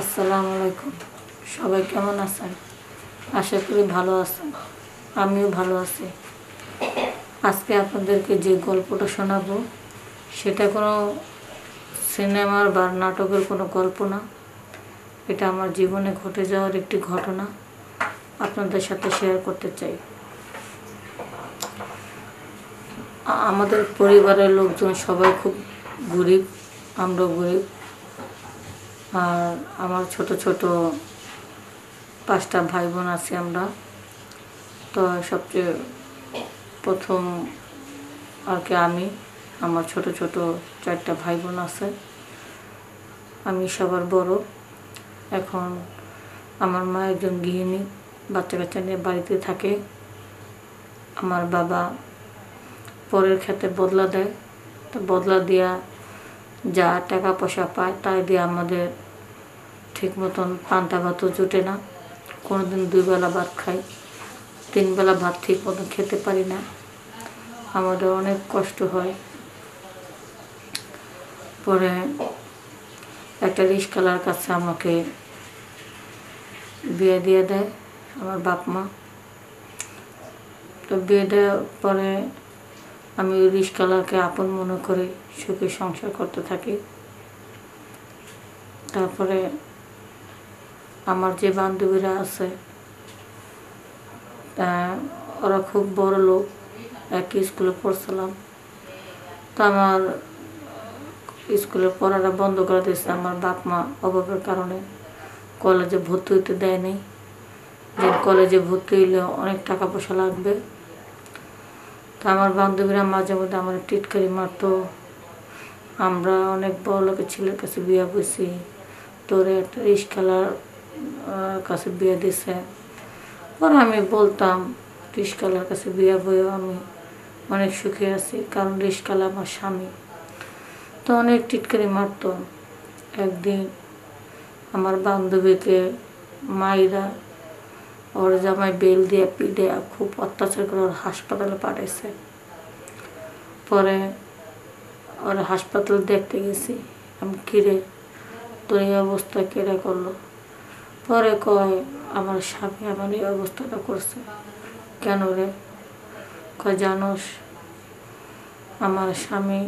আসসালামু আলাইকুম। সবাই কেমন আছেন? আশা করি ভালো আছেন। আমিও ভালো আছি। আজকে আপনাদেরকে যে গল্পটা শোনাবো সেটা কোনো সিনেমার বা নাটকের কোনো গল্প না। এটা আমার জীবনে ঘটে যাওয়ার একটি ঘটনা আপনাদের সাথে শেয়ার করতে চাই। আমাদের পরিবারের লোকজন সবাই খুব গরিব, আমরাও গরিব। আর আমার ছোট ছোট 5টা ভাই বোন আছি আমরা। তো সবচেয়ে প্রথম আর কি আমার ছোট ছোট 4টা ভাই বোন আছে, আমি সবার বড়। এখন আমার মা একজন গৃহিণী, বাচ্চা কাচ্চা নিয়ে বাড়িতে থাকে। আমার বাবা পরের ক্ষেতে বদলা দেয়, তো বদলা দিয়া যা টাকা পয়সা পায় তাই দিয়ে আমাদের ঠিক মতন পান্তা ভাতও জোটে না। কোনোদিন 2 বেলা ভাত খাই, 3 বেলা ভাত ঠিক মতন খেতে পারি না। আমাদের অনেক কষ্ট হয়। পরে একটা রিস্কালার কাছে আমাকে বিয়ে দিয়ে দেয় আমার বাপ মা। তো বিয়ে দেওয়ার পরে আমি ওই রিস্কালারকে আপন মনে করে সুখে সংসার করতে থাকি। তারপরে আমার যে বান্ধবীরা আছে ওরা খুব বড় লোক, একই স্কুলে পড়ছিলাম। তো আমার স্কুলের পড়াটা বন্ধ করে দিয়েছে আমার বাপ মা অভাবের কারণে। কলেজে ভর্তি হইতে দেয় নাই, যে কলেজে ভর্তি হইলে অনেক টাকা পয়সা লাগবে। তো আমার বান্ধবীরা মাঝে মধ্যে আমার টিটকারি মারতো, আমরা অনেক বড় লোকের ছেলের কাছে বিয়ে বসি, তোরে একটা রিস্কালার কাছে বিয়ে দিছে। পরে আমি বলতাম রিস্কালার কাছে বিয়ে বইও আমি অনেক সুখে আছি, কারণ রিস্কালা আমার স্বামী। তো অনেক টিটকারি মারতো। একদিন আমার বান্ধবীকে মাইরা ওর জামাই বেল দিয়ে পিটে খুব অত্যাচার করে ওর হাসপাতালে পাঠাইছে। পরে ওর হাসপাতাল দেখতে গেছি, আমি কিরে তোর এই অবস্থা কেড়ে করলো? পরে কয় আমার স্বামী আমার এই অবস্থাটা করছে। কেন রে? কয় জানোস আমার স্বামী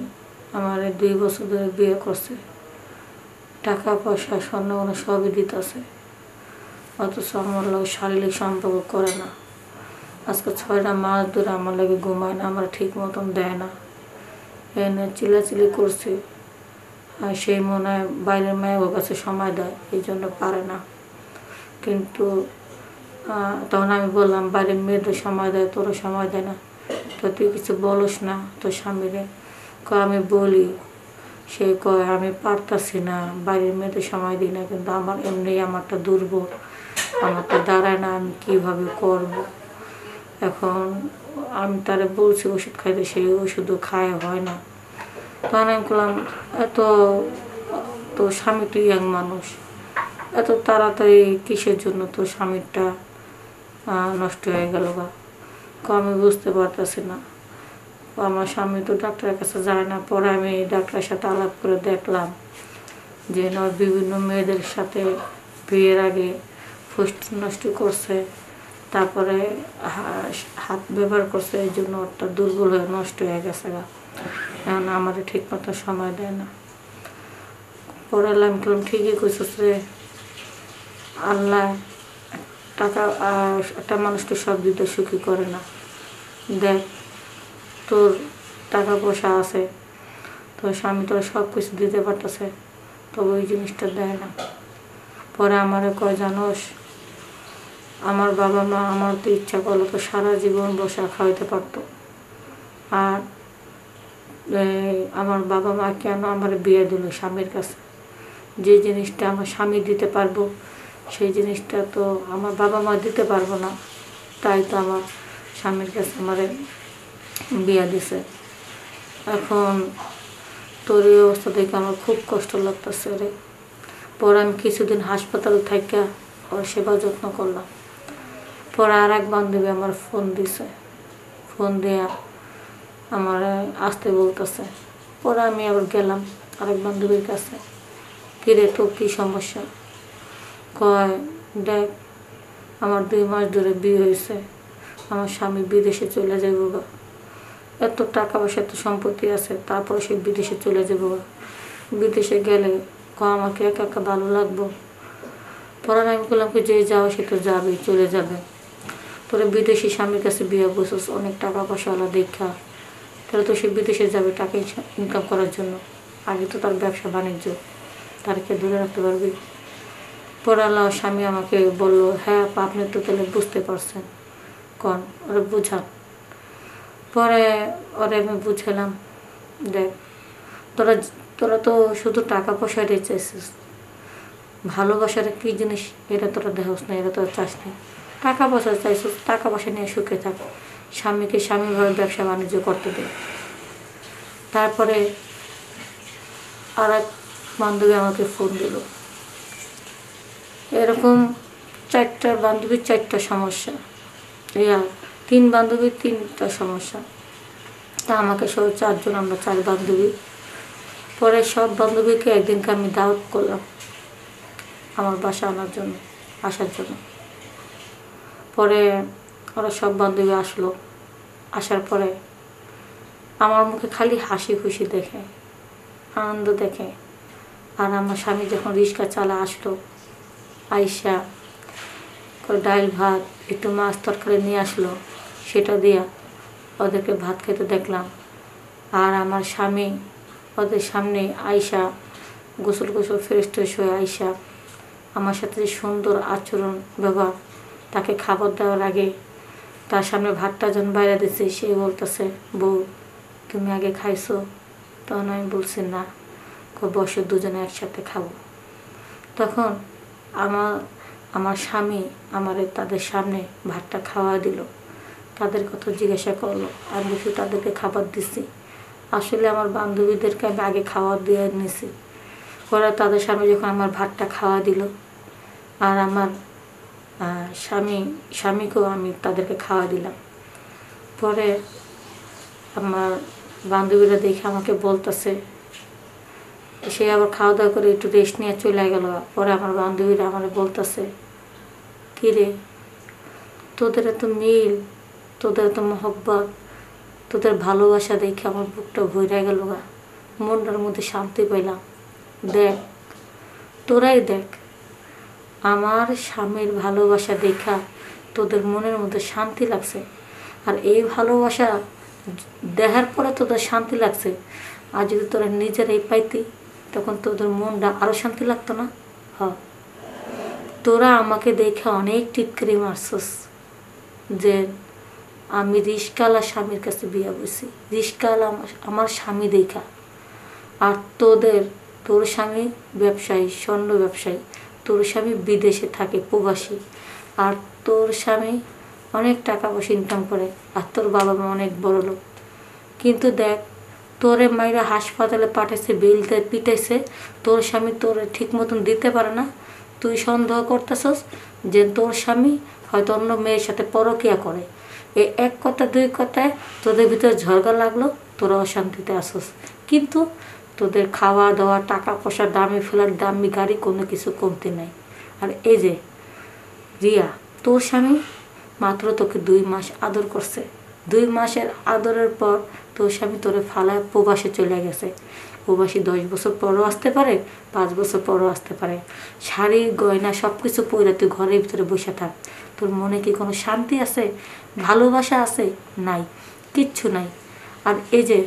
আমার 2 বছর ধরে বিয়ে করছে, টাকা পয়সা স্বর্ণ সবই দিতেছে, অথচ আমার লাগে শারীরিক সম্পর্ক করে না। আজকে 6টা মাস ধরে আমার লাগে ঘুমায় না, আমার ঠিক মতন দেয় না। এনে চিল্লাচিল্লি করছি, আর সেই মনে হয় বাইরের মেয়ে ওর কাছে সময় দেয়, এই জন্য পারে না। কিন্তু তখন আমি বললাম বাইরের মেয়েদের সময় দেয়, তোরও সময় দেয় না, তো তুই কিছু বলস না তোর স্বামীরে? আমি বলি, সে কয় আমি পারতাছি না, বাইরের মেয়েদের সময় দিই না, কিন্তু আমার এমনি আমারটা দুর্বল, আমারটা দাঁড়ায় না, আমি কীভাবে করব? এখন আমি তারে বলছি ওষুধ খাইতে, সেই ওষুধও খায় হয় না। তখন আমি বললাম এত তোর স্বামী তো ইয়াং মানুষ, এত তাড়াতাড়ি কিসের জন্য তোর স্বামীরটা নষ্ট হয়ে গেল বা? আমি বুঝতে পারতেছি না, আমার স্বামী তো ডাক্তারের কাছে যায় না। পরে আমি ডাক্তারের সাথে আলাপ করে দেখলাম যে বিভিন্ন মেয়েদের সাথে বিয়ের আগে ফুষ্টি নষ্ট করছে, তারপরে হাত ব্যবহার করছে, এই জন্য ওটা দুর্বল হয়ে নষ্ট হয়ে গেছে গা। এখন আমার ঠিক মতো সময় দেয় না। পরে আমি বললাম ঠিকই কইছিস রে, আল্লাহ টাকা একটা মানুষকে সব দিতে সুখী করে না। দেখ তোর টাকা পয়সা আছে, তোর স্বামী তোর সব কিছু দিতে পারতেছে, তবে ওই জিনিসটা দেয় না। পরে আমারে কয় জানোস আমার বাবা মা আমার তো ইচ্ছা করলো তো সারা জীবন বসা খাওয়াইতে পারতো, আর আমার বাবা মা কেন আমার বিয়ে দিল স্বামীর কাছে? যে জিনিসটা আমার স্বামী দিতে পারবো সেই জিনিসটা তো আমার বাবা মা দিতে পারবো না, তাই তো আমার স্বামীর কাছে আমার বিয়ে দিছে। এখন তোর এই অবস্থা দেখে আমার খুব কষ্ট লাগতেছে রে। পরে আমি কিছুদিন হাসপাতালে থাকা ওর সেবা যত্ন করলাম। পরে আর এক বান্ধবী আমার ফোন দিছে, ফোন দেয়া আমার আসতে বলতেছে। পরে আমি আবার গেলাম আরেক বান্ধবীর কাছে, কিরে তোর কী সমস্যা? কয়, দেখ আমার 2 মাস ধরে বিয়ে হয়েছে, আমার স্বামী বিদেশে চলে যাইব গা, এত টাকা পয়সা এত সম্পত্তি আছে, তারপরে সে বিদেশে চলে যাব গা। বিদেশে গেলে আমাকে একা একা ভালো লাগবো। পরে আমি বললাম কি, যে যাও সে তো যাবে, চলে যাবে। তোরে বিদেশি স্বামীর কাছে বিয়ে বসেছ, অনেক টাকা পয়সাওয়ালা দেখা, তাহলে তো সে বিদেশে যাবে টাকা ইনকাম করার জন্য। আগে তো তার ব্যবসা বাণিজ্য, তারকে ধরে রাখতে পারবি। পরে আল্লাহ স্বামী আমাকে বলল, হ্যাঁ আপনি তো তাহলে বুঝতে পারছেন, কন ওরা বুঝান। পরে ওরে আমি বুঝালাম, দেখ তোরা তোরা তো শুধু টাকা পয়সাটাই চাইছিস, ভালোবাসার কী জিনিস এটা তোরা দেহস না, এটা তোরা চাস না। টাকা পয়সা চাইছিস, টাকা পয়সা নিয়ে সুখে থাক, স্বামীকে স্বামীভাবে ব্যবসা বাণিজ্য করতে দে। তারপরে আর এক বান্ধবী আমাকে ফোন দিল, এরকম 4টা বান্ধবীর 4টা সমস্যা, 3 বান্ধবীর 3টা সমস্যা। তা আমাকে সব 4 জন, আমরা 4 বান্ধবী। পরে সব বান্ধবীকে একদিনকে আমি দাওয়াত করলাম আমার বাসা আসার জন্য। পরে ওরা সব বান্ধবী আসলো, আসার পরে আমার মুখে খালি হাসি খুশি দেখে, আনন্দ দেখে। আর আমার স্বামী যখন রিক্সা চালা আসলো, আইসা ডাল ভাত একটু মাছ তরকারি নিয়ে আসলো, সেটা দিয়া ওদেরকে ভাত খেতে দেখলাম। আর আমার স্বামী ওদের সামনে আইসা গোসল ফ্রেশ ট্রেশ হয়ে আইসা আমার সাথে যে সুন্দর আচরণ ব্যবহার, তাকে খাবার দেওয়ার আগে তার সামনে ভাতটা যখন বাইরে দিচ্ছে, সে বলতেছে, বউ তুমি আগে খাইছো? তখন আমি বলছি না। বসে দুজনে একসাথে খাবো। তখন আমার স্বামী আমারে তাদের সামনে ভাতটা খাওয়া দিল, তাদের কথা জিজ্ঞাসা করলো, আমি বলছি তাদেরকে খাবার দিছি। আসলে আমার বান্ধবীদেরকে আমি আগে খাবার দিয়ে নিছি। ওরা তাদের সামনে যখন আমার ভাতটা খাওয়া দিল, আর আমার স্বামীকেও আমি তাদেরকে খাওয়া দিলাম। পরে আমার বান্ধবীরা দেখে আমাকে বলতেছে, সে আবার খাওয়া দাওয়া করে একটু রেস্ট নিয়ে চলে গেল। পরে আমার বান্ধবীরা আমার বলতেছে, কী রে তোদের এত মিল, তোদের এত মহব্বত, তোদের ভালোবাসা দেখে আমার বুকটা ভরে গেল গা, মনটার মধ্যে শান্তি পেলাম। দেখ তোরাই দেখ, আমার স্বামীর ভালোবাসা দেখা তোদের মনের মধ্যে শান্তি লাগছে। আর এই ভালোবাসা দেখার পরে তোদের শান্তি লাগছে। আর যদি তোরা নিজেরাই পাইতি, তখন তোদের মনটা আরও শান্তি লাগতো না? তোরা আমাকে দেখে অনেক টিটকারি মারছস যে আমি রিস্কাওয়ালা স্বামীর কাছে বিয়ে বসি, রিস্কাওয়ালা আমার স্বামী দেখা। আর তোর স্বামী ব্যবসায়ী, স্বর্ণ ব্যবসায়ী, তোর স্বামী বিদেশে থাকে প্রবাসী, আর তোর স্বামী অনেক টাকা পয়সা ইনকাম করে, আর তোর বাবা মা অনেক বড় লোক। কিন্তু দেখ তোরে মাইরা হাসপাতালে পাঠাইছে, বিল দিয়ে পিটাইছে, তোর স্বামী তোরে ঠিক মতন দিতে পারে না। তুই সন্দেহ করতেছস যে তোর স্বামী হয়তো অন্য মেয়ের সাথে পরকিয়া করে। এই এক কথা 2 কথায় তোদের ভিতরে ঝগড়া লাগলো, তোরা অশান্তিতে আসস। কিন্তু তোদের খাওয়া দাওয়া, টাকা পয়সা, দামি ফেলার দামি গাড়ি, কোনো কিছু কমতি নাই। আর এই যে রিয়া, তোর স্বামী মাত্র তোকে 2 মাস আদর করছে। 2 মাসের আদরের পর তোর স্বামী তোরে ফালায় প্রবাসে চলে গেছে। প্রবাসী 10 বছর পরও আসতে পারে, 5 বছর পরও আসতে পারে। শাড়ি গয়না সব কিছু পরে তুই ঘরের ভিতরে বসে থাক। তোর মনে কি কোনো শান্তি আছে, ভালোবাসা আছে? নাই, কিচ্ছু নাই। আর এই যে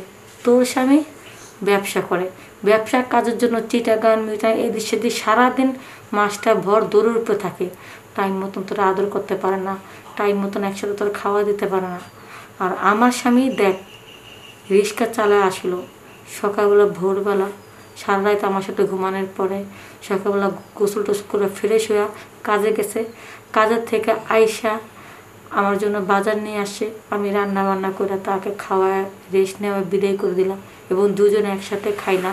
তোর স্বামী ব্যবসা করে, ব্যবসার কাজের জন্য চিটাগাং মিটাং এদিক সেদিক সারাদিন মাসটা ভর দৌড়ের উপরে থাকে। টাইম মতন তোরা আদর করতে পারে না, টাইম মতন একসাথে তোরা খাওয়া দিতে পারে না। আর আমার স্বামী দেখ রিক্সা চালায় আসলো সকালবেলা, ভোরবেলা, সারা রাত আমার সাথে ঘুমানোর পরে সকালবেলা গোসল টোসল করে ফ্রেশ হয়ে কাজে গেছে। কাজের থেকে আইসা আমার জন্য বাজার নিয়ে আসে, আমি রান্না বান্না করে তাকে খাওয়ায় রেস্ট নেওয়া বিদায় করে দিলাম, এবং দুজনে একসাথে খাই না।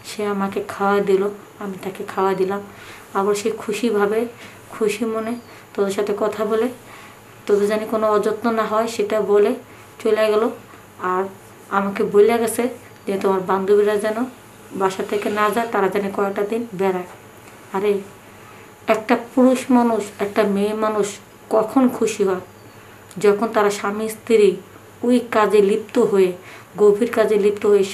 সে আমাকে খাওয়া দিল, আমি তাকে খাওয়া দিলাম। আবার সে খুশিভাবে, খুশি মনে তোদের সাথে কথা বলে, তোদের জানি কোনো অযত্ন না হয় সেটা বলে চলে গেল। আর আমাকে বলে গেছে যে তোমার বান্ধবীরা যেন বাসা থেকে না যায়, তারা যেন কয়েকটা দিন বেড়ায়। আরে একটা পুরুষ মানুষ একটা মেয়ে মানুষ কখন খুশি হয়? যখন তারা স্বামী স্ত্রী ওই কাজে লিপ্ত হয়ে, গভীর কাজে লিপ্ত হয়ে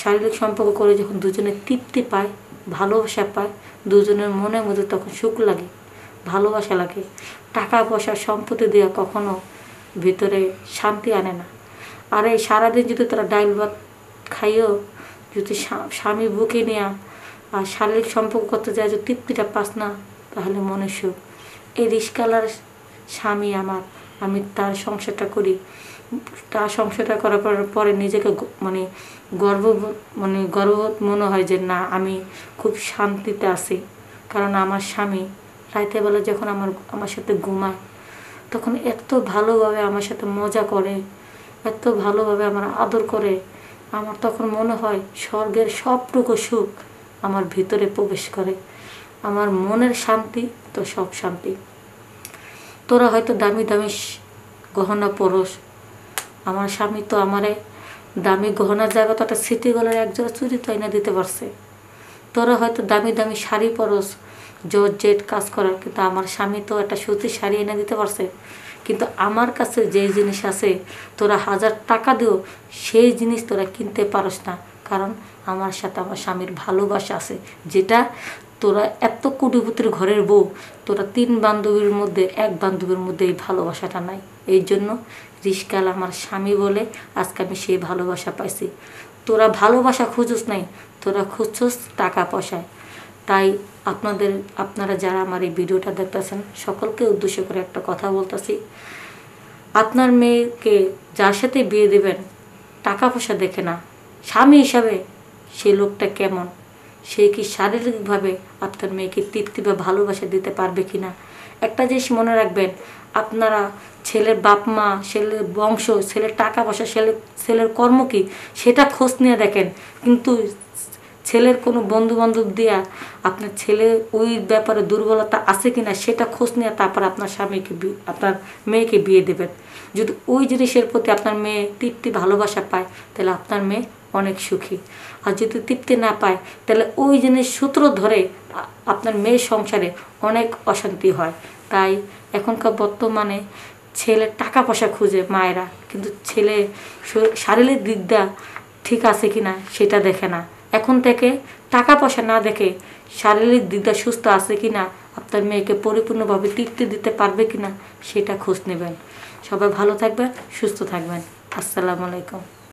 শারীরিক সম্পর্ক করে যখন দুজনে তৃপ্তি পায়, ভালোবাসা পায়, দুজনের মনের মধ্যে তখন সুখ লাগে, ভালোবাসা লাগে। টাকা পয়সা সম্পত্তি দেওয়া কখনো ভিতরে শান্তি আনে না। আর এই সারাদিন যদি তারা ডাইল ভাত খাইও যদি স্বামী বুকে নেয়া আর শারীরিক সম্পর্ক করতে যায় যদি তৃপ্তিটা পাস না, তাহলে মনে সুখ। এই রিস্কালার স্বামী আমার, আমি তার সংসারটা করি, তার সংসারটা করার পরে নিজেকে গর্ববোধ মনে হয় যে না, আমি খুব শান্তিতে আছি। কারণ আমার স্বামী রাতেবেলা যখন আমার সাথে ঘুমায় তখন এত ভালোভাবে আমার সাথে মজা করে, এত ভালোভাবে আমার আদর করে, আমার তখন মনে হয় স্বর্গের সবটুকু সুখ আমার ভিতরে প্রবেশ করে। আমার মনের শান্তি তো সব শান্তি। তোরা হয়তো দামি দামি গহনা পরস, আমার স্বামী তো আমারে দামি গহনার জায়গা তো একটা সিটি গলার একজোড়া চুরি তো এনে দিতে পারছে। তোরা হয়তো দামি দামি শাড়ি পরস, জর্জেট কাজ করার, কিন্তু আমার স্বামী তো একটা সুতির শাড়ি এনে দিতে পারছে। কিন্তু আমার কাছে যে জিনিস আছে তোরা 1000 টাকা দিও সেই জিনিস তোরা কিনতে পারস না। কারণ আমার সাথে আমার স্বামীর ভালোবাসা আছে, যেটা তোরা এত কোটিপতির ঘরের বউ, তোরা 3 বান্ধবীর মধ্যে 1 বান্ধবীর মধ্যে এই ভালোবাসাটা নাই। এই জন্য রিস্কাল আমার স্বামী বলে আজকে আমি সেই ভালোবাসা পাইছি। তোরা ভালোবাসা খুঁজুস নাই, তোরা খুঁজছস টাকা পয়সায়। তাই আপনারা যারা আমার এই ভিডিওটা দেখতেছেন সকলকে উদ্দেশ্য করে একটা কথা বলতেছি, আপনার মেয়েকে যার সাথে বিয়ে দেবেন টাকা পয়সা দেখে না, স্বামী হিসাবে সেই লোকটা কেমন, সে কি শারীরিকভাবে আপনার মেয়েকে তৃপ্তি বা ভালোবাসা দিতে পারবে কিনা। একটা জিনিস মনে রাখবেন, আপনারা ছেলের বাপ মা, ছেলের বংশ, ছেলের টাকা পয়সা, ছেলের কর্ম কি সেটা খোঁজ নিয়ে দেখেন। কিন্তু ছেলের কোনো বন্ধু বান্ধব দিয়া আপনার ছেলে ওই ব্যাপারে দুর্বলতা আছে কিনা সেটা খোঁজ নিয়ে তারপর আপনার আপনার মেয়েকে বিয়ে দেবেন। যদি ওই জিনিসের প্রতি আপনার মেয়ে তৃপ্তি ভালোবাসা পায় তাহলে আপনার মেয়ে অনেক সুখী। আর যদি তৃপ্তি না পায় তাহলে ওই জিনিস সূত্র ধরে আপনার মেয়ের সংসারে অনেক অশান্তি হয়। তাই এখনকার বর্তমানে ছেলে টাকা পয়সা খুঁজে মায়েরা, কিন্তু ছেলে শারীরিক দিকটা ঠিক আছে কিনা সেটা দেখে না। এখন থেকে টাকা পয়সা না দেখে শারীরিক দিকটা সুস্থ আছে কিনা, আপনার মেয়েকে পরিপূর্ণভাবে তৃপ্তি দিতে পারবে কিনা সেটা খোঁজ নেবেন। সবাই ভালো থাকবেন, সুস্থ থাকবেন। আসসালামু আলাইকুম।